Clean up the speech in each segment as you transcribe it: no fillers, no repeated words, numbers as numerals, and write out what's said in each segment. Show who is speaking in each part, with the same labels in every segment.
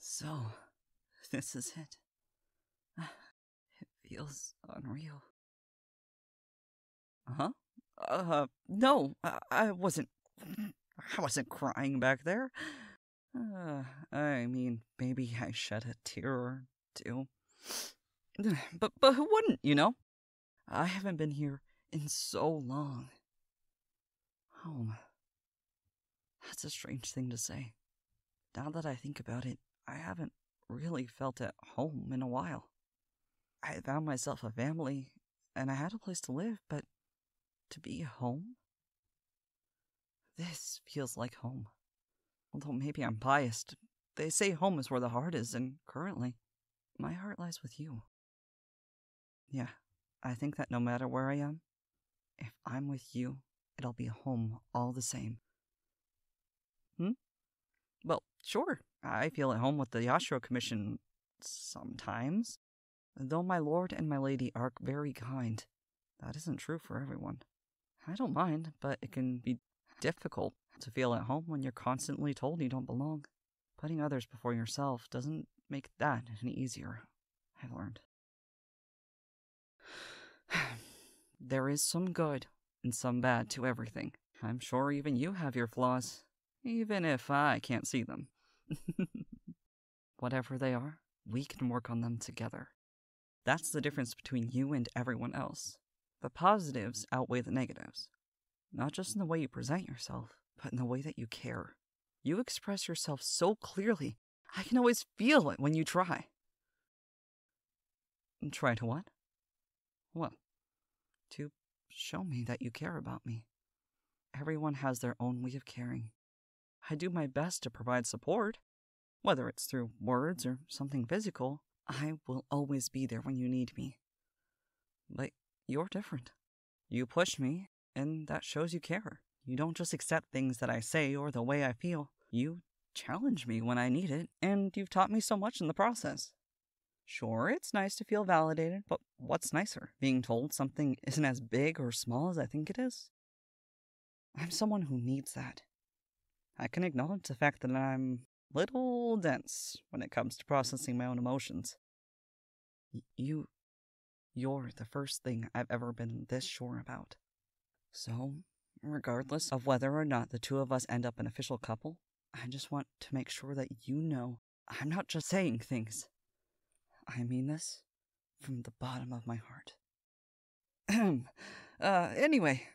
Speaker 1: So, this is it. It feels unreal. Huh? No, I wasn't crying back there. I mean, maybe I shed a tear or two. But who wouldn't, you know? I haven't been here in so long. Home. That's a strange thing to say. Now that I think about it, I haven't really felt at home in a while. I found myself a family, and I had a place to live, but to be home? This feels like home. Although maybe I'm biased. They say home is where the heart is, and currently, my heart lies with you. Yeah, I think that no matter where I am, if I'm with you, it'll be home all the same. Well, sure, I feel at home with the Yashiro Commission sometimes. Though my lord and my lady are very kind, that isn't true for everyone. I don't mind, but it can be difficult to feel at home when you're constantly told you don't belong. Putting others before yourself doesn't make that any easier, I've learned. There is some good and some bad to everything. I'm sure even you have your flaws, even if I can't see them. Whatever they are, we can work on them together. That's the difference between you and everyone else. The positives outweigh the negatives. Not just in the way you present yourself, but in the way that you care. You express yourself so clearly, I can always feel it when you try. Try to what? Well, to show me that you care about me. Everyone has their own way of caring. I do my best to provide support. Whether it's through words or something physical, I will always be there when you need me. But you're different. You push me, and that shows you care. You don't just accept things that I say or the way I feel. You challenge me when I need it, and you've taught me so much in the process. Sure, it's nice to feel validated, but what's nicer? Being told something isn't as big or small as I think it is? I'm someone who needs that. I can acknowledge the fact that I'm little dense when it comes to processing my own emotions. You're the first thing I've ever been this sure about. So, regardless of whether or not the two of us end up an official couple, I just want to make sure that you know I'm not just saying things. I mean this from the bottom of my heart. Anyway,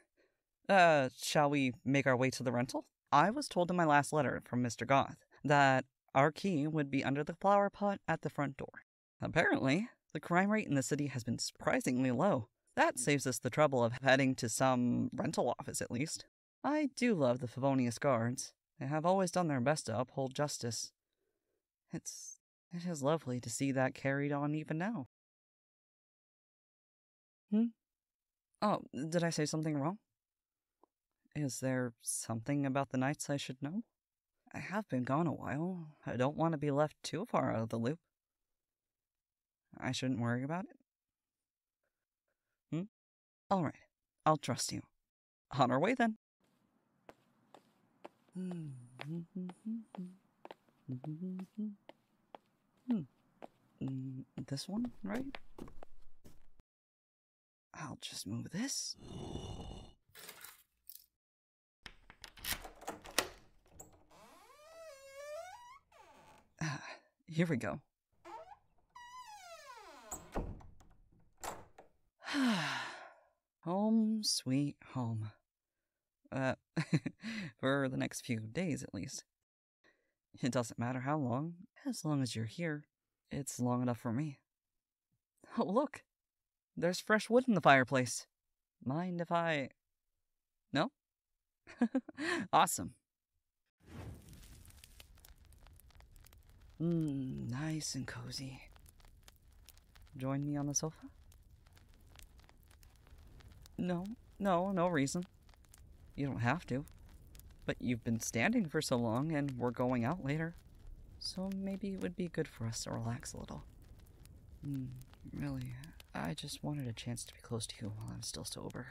Speaker 1: shall we make our way to the rental? I was told in my last letter from Mr. Goth that our key would be under the flower pot at the front door. Apparently, the crime rate in the city has been surprisingly low. That saves us the trouble of heading to some rental office, at least. I do love the Favonius guards. They have always done their best to uphold justice. It is lovely to see that carried on even now. Oh, did I say something wrong? Is there something about the nights I should know? I have been gone a while. I don't want to be left too far out of the loop. I shouldn't worry about it? Alright, I'll trust you. On our way then. This one, right? I'll just move this. Here we go. Home sweet home. For the next few days at least. It doesn't matter how long, as long as you're here. It's long enough for me. Oh, look! There's fresh wood in the fireplace. Mind if I... No? Awesome. Nice and cozy. Join me on the sofa? No reason. You don't have to. But you've been standing for so long, and we're going out later. So maybe it would be good for us to relax a little. Really, I just wanted a chance to be close to you while I'm still sober.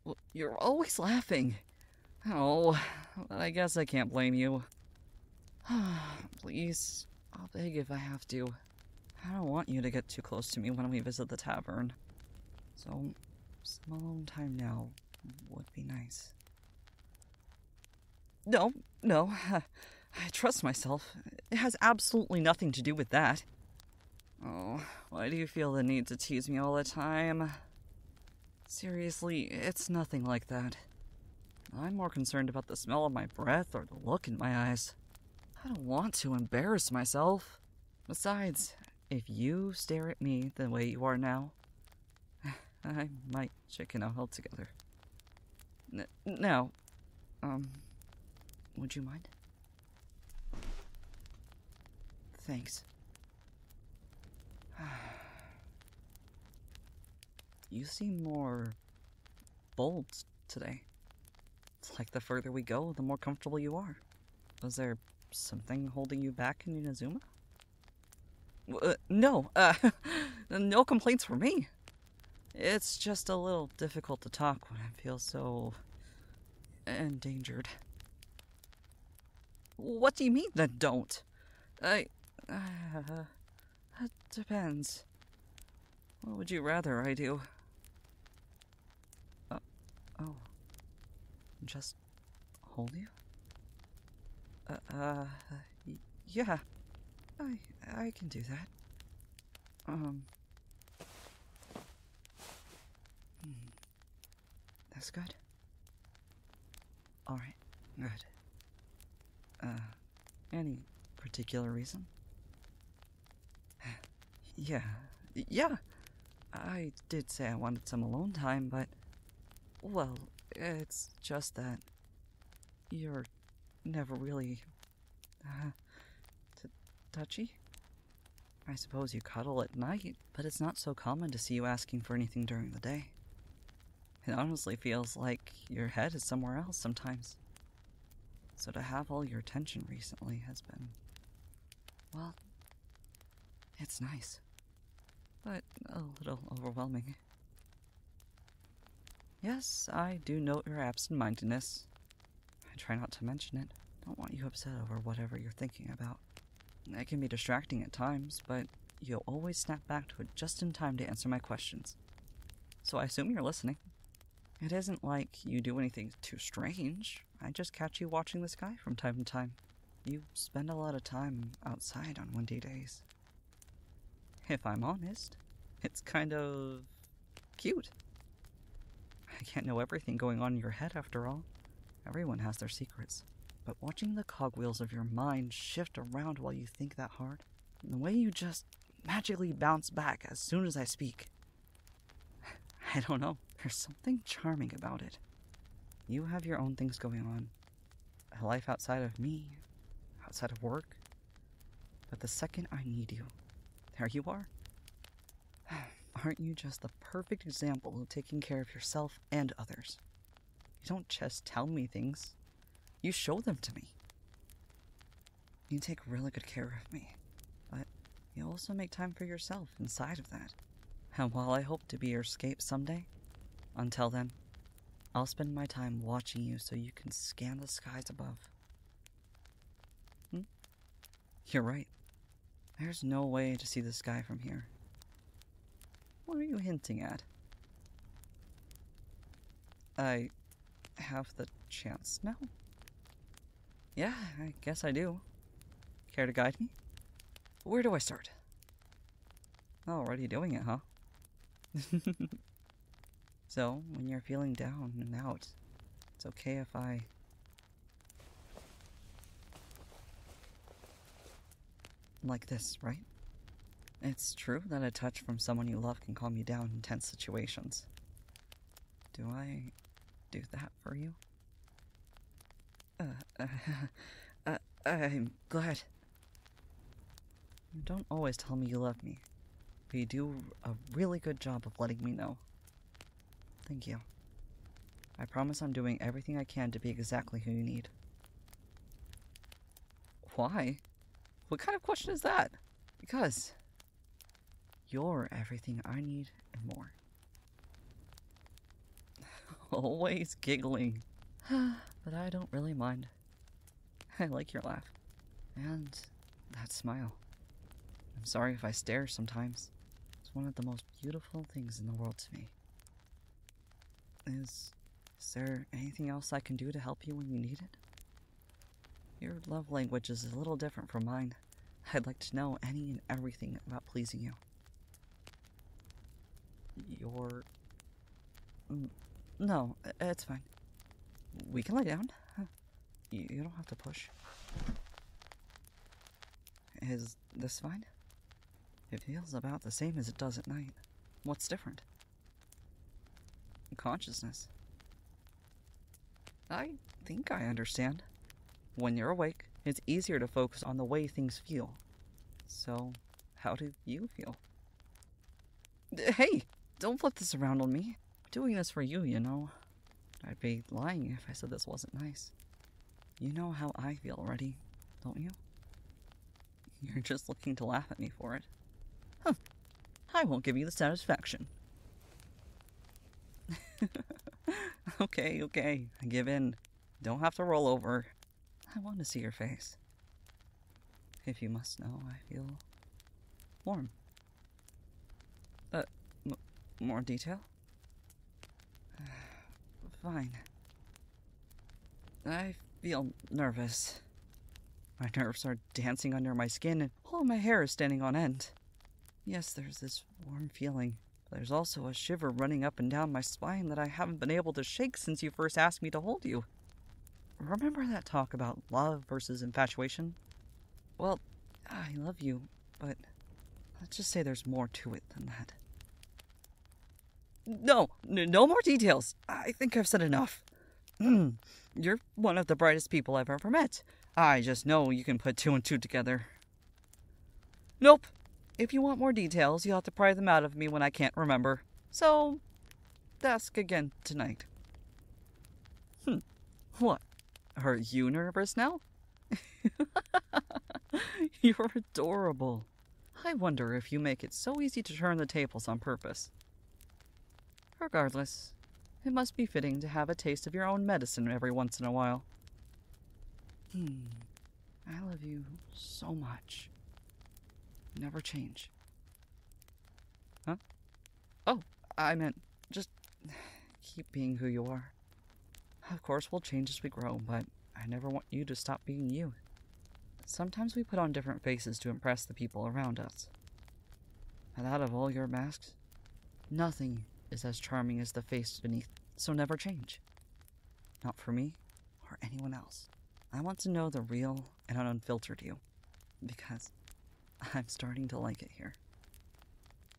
Speaker 1: Well, you're always laughing. Oh, I guess I can't blame you. Please, I'll beg if I have to. I don't want you to get too close to me when we visit the tavern. So, some alone time now would be nice. No, I trust myself. It has absolutely nothing to do with that. Oh, why do you feel the need to tease me all the time? Seriously, it's nothing like that. I'm more concerned about the smell of my breath or the look in my eyes. I don't want to embarrass myself. Besides, if you stare at me the way you are now, I might chicken out altogether. Now, would you mind? Thanks. You seem more bold today. It's like the further we go, the more comfortable you are. Was there something holding you back in Inazuma? No, no complaints from me. It's just a little difficult to talk when I feel so endangered. What do you mean then don't? It depends. What would you rather I do? Oh. Just hold you? Yeah. I can do that. That's good. Alright, good. Any particular reason? Yeah. I did say I wanted some alone time, but... Well, it's just that... You're never really... touchy? I suppose you cuddle at night, but it's not so common to see you asking for anything during the day. It honestly feels like your head is somewhere else sometimes. So to have all your attention recently has been... Well... It's nice. But a little overwhelming. Yes, I do note your absent-mindedness. I try not to mention it. Don't want you upset over whatever you're thinking about. It can be distracting at times, but you'll always snap back to it just in time to answer my questions. So I assume you're listening. It isn't like you do anything too strange. I just catch you watching the sky from time to time. You spend a lot of time outside on windy days. If I'm honest, it's kind of cute. I can't know everything going on in your head after all. Everyone has their secrets. But watching the cogwheels of your mind shift around while you think that hard, and the way you just magically bounce back as soon as I speak. I don't know. There's something charming about it. You have your own things going on. A life outside of me, outside of work. But the second I need you, there you are. Aren't you just the perfect example of taking care of yourself and others? You don't just tell me things. You show them to me. You take really good care of me, but you also make time for yourself inside of that. And while I hope to be your escape someday, until then, I'll spend my time watching you so you can scan the skies above. You're right. There's no way to see the sky from here. What are you hinting at? I have the chance now? Yeah, I guess I do. Care to guide me? Where do I start? Already doing it, huh? So, when you're feeling down and out, it's okay if I... Like this, right? It's true that a touch from someone you love can calm you down in tense situations. Do I do that for you? I'm glad. You don't always tell me you love me, but you do a really good job of letting me know. Thank you. I promise I'm doing everything I can to be exactly who you need. Why? What kind of question is that? Because you're everything I need and more. Always giggling. But I don't really mind. I like your laugh. And that smile. I'm sorry if I stare sometimes. It's one of the most beautiful things in the world to me. Is there anything else I can do to help you when you need it? Your love language is a little different from mine. I'd like to know any and everything about pleasing you. No, it's fine. We can lay down. You don't have to push. Is this fine? It feels about the same as it does at night. What's different? Consciousness. I think I understand. When you're awake, it's easier to focus on the way things feel. So, how do you feel? Hey, don't flip this around on me. I'm doing this for you, you know. I'd be lying if I said this wasn't nice. You know how I feel already, don't you? You're just looking to laugh at me for it. Huh. I won't give you the satisfaction. Okay, I give in. Don't have to roll over. I want to see your face. If you must know, I feel warm. More detail? Fine. I feel nervous. My nerves are dancing under my skin and all my hair is standing on end. Yes, there's this warm feeling. But there's also a shiver running up and down my spine that I haven't been able to shake since you first asked me to hold you. Remember that talk about love versus infatuation? Well, I love you, but let's just say there's more to it than that. No more details. I think I've said enough. You're one of the brightest people I've ever met. I just know you can put two and two together. Nope. If you want more details, you'll have to pry them out of me when I can't remember. So, ask again tonight. What? Are you nervous now? You're adorable. I wonder if you make it so easy to turn the tables on purpose. Regardless, it must be fitting to have a taste of your own medicine every once in a while. I love you so much. Never change. Huh? Oh, I meant just keep being who you are. Of course, we'll change as we grow, but I never want you to stop being you. Sometimes we put on different faces to impress the people around us. And out of all your masks, nothing is as charming as the face beneath, so never change. Not for me or anyone else. I want to know the real and unfiltered you, because I'm starting to like it here.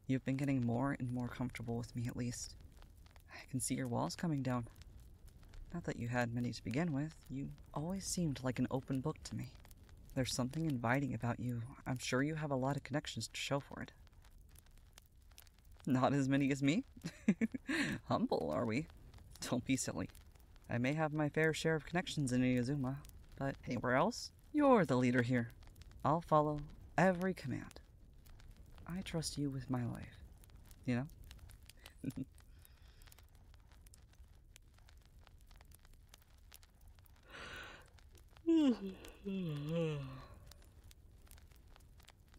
Speaker 1: You've been getting more and more comfortable with me, at least. I can see your walls coming down. Not that you had many to begin with, you always seemed like an open book to me. There's something inviting about you. I'm sure you have a lot of connections to show for it. Not as many as me? Humble, are we? Don't be silly. I may have my fair share of connections in Inazuma, but anywhere else, you're the leader here. I'll follow every command. I trust you with my life, you know?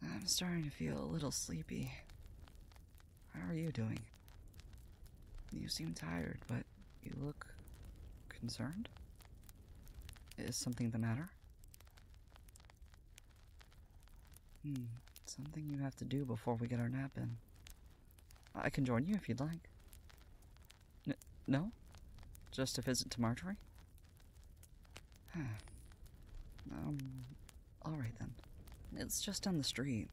Speaker 1: I'm starting to feel a little sleepy. How are you doing? You seem tired, but you look concerned? Is something the matter? Something you have to do before we get our nap in. I can join you if you'd like. No? Just a visit to Marjorie? Alright then. It's just down the street.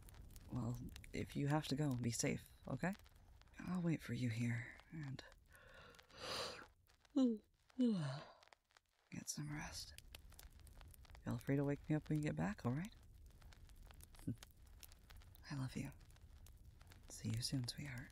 Speaker 1: Well, if you have to go, be safe, okay? I'll wait for you here, and get some rest. Feel free to wake me up when you get back, alright? I love you. See you soon, sweetheart.